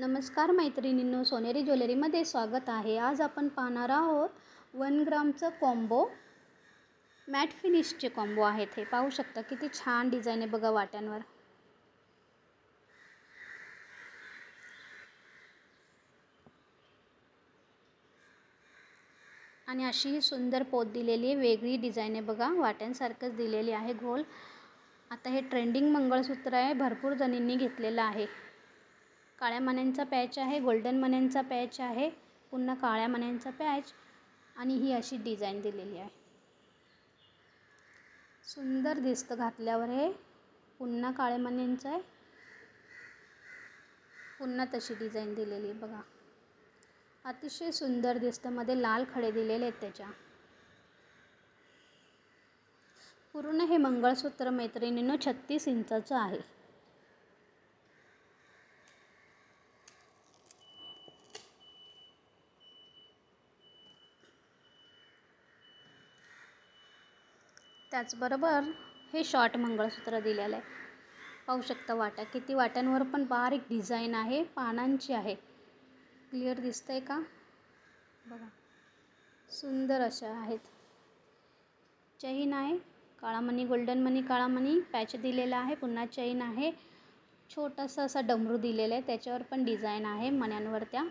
नमस्कार मैत्रिणींनो, सोनेरी ज्वेलरीमध्ये स्वागत आहे। आज आपण पाहणार आहोत 1 ग्रामचं कॉम्बो मॅट फिनिशचे कॉम्बो आहेत। हे पाहू शकता किती छान डिझाइन आहे बघा वाट्यांवर। आणि अशी सुंदर पोत दिलेली आहे, वेगळी डिझाइन आहे बघा, वाट्यांसारखंच दिलेली आहे गोल। आता हे ट्रेंडिंग मंगळसूत्र आहे, भरपूर जणींनी घेतलेलं आहे। काळ्या मण्यांचा पॅच आहे, गोल्डन मण्यांचा पॅच आहे, पुन्हा काळ्या मण्यांचा पॅच आणि ही अशी डिझाइन दिलेली आहे। सुंदर दिसतं घातल्यावर हे। पुन्हा काळ्या मण्यांचं आहे, पुन्हा तशी डिझाइन दिलेली आहे बघा, अतिशय सुंदर दिसतं। मध्ये लाल खडे दिलेले आहेत त्याच्या। पूर्ण हे मंगळसूत्र मैत्रिणींनो 36 इंचाचं आहे। त्याचबरोबर हे शॉर्ट मंगळसूत्र दिलेलं आहे। पाहू शकता वाट्या, किती वाट्यांवर पण बारीक डिझाइन आहे, पानांची आहे। क्लिअर दिसतंय का बघा, सुंदर अशा आहेत। चैन आहे, काळा मणी, गोल्डन मणी, काळा मणी पॅच दिलेला आहे, पुन्हा चैन आहे। छोटासा असा डमरू दिलेला आहे, त्याच्यावर पण डिझाइन आहे मण्यांवर त्या।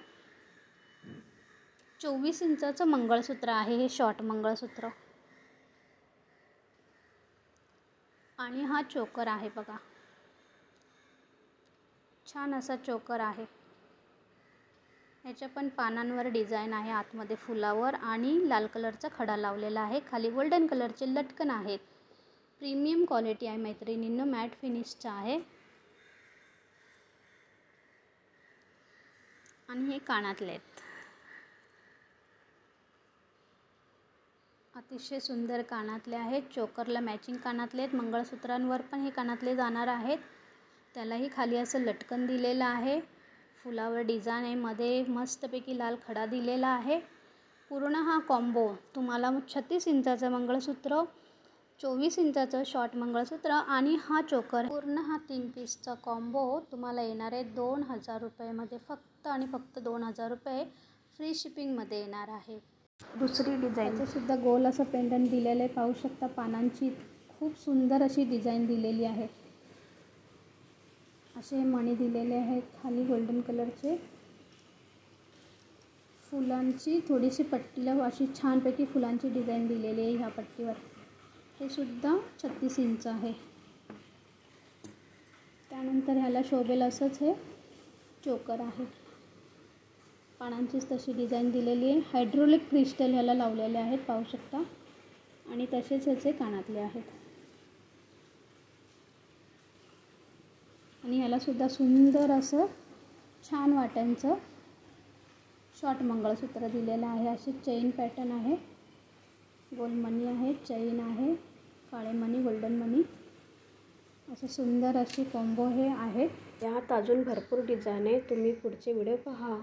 24 इंचाचं मंगळसूत्र आहे हे शॉर्ट मंगळसूत्र। आणि हा चोकर आहे बघा, छान असा चोकर आहे। याच्या पण पानांवर डिझाइन आहे, आतमध्ये फुलावर आणि लाल कलरचा खडा लावलेला आहे। खाली गोल्डन कलरचे लटकन आहेत। प्रीमियम क्वालिटी आहे मैत्रिणींनो, मॅट फिनिशचा आहे। आणि हे कानातले आहेत, अतिशय सुंदर कानातले आहेत। चोकरला मॅचिंग कानातले आहेत। मंगळसूत्रांवर पण हे कानातले जाणार आहेत। त्यालाही खाली असं लटकन दिलेलं आहे, फुलावर डिझाइन आहे, मध्ये मस्तपैकी लाल खडा दिलेला आहे। पूर्ण हा कॉम्बो तुम्हाला 36 इंचाचं मंगळसूत्र, 24 इंचाचं शॉर्ट मंगळसूत्र आणि हा चोकर, पूर्ण हा 3 पीसचा कॉम्बो तुम्हाला येणार आहे 2000 रुपयामध्ये, फक्त आणि फक्त 2000 रुपये। फ्री शिपिंगमध्ये येणार आहे। दुसरी डिझाइन, त्याचंसुद्धा गोल असं पेंडंट दिलेलं आहे, पाहू शकता। पानांची खूप सुंदर अशी डिझाइन दिलेली आहे। असे मणी दिलेले आहेत, खाली गोल्डन कलरचे फुलांची थोडीशी पट्टीला अशी छानपैकी फुलांची डिझाइन दिलेली आहे ह्या पट्टीवर। हे सुद्धा 36 इंच आहे। त्यानंतर ह्याला शोभेल असंच हे चोकर आहे, पानांचीच तशी डिझाइन दिलेली आहे। हायड्रोलिक क्रिस्टल ह्याला लावलेले आहेत, पाहू शकता। आणि तसेच ह्याचे कानातले आहेत। आणि ह्याला सुद्धा सुंदर असं छान वाट्यांचं शॉर्ट मंगळसूत्र दिलेलं आहे। अशी चैन पॅटर्न आहे, गोल मणी आहे, चैन आहे, काळे मणी, गोल्डन मणी, असं सुंदर अशी कॉम्बो हे आहे। यात अजून भरपूर डिझाइन आहे, तुम्ही पुढचे व्हिडिओ पहा।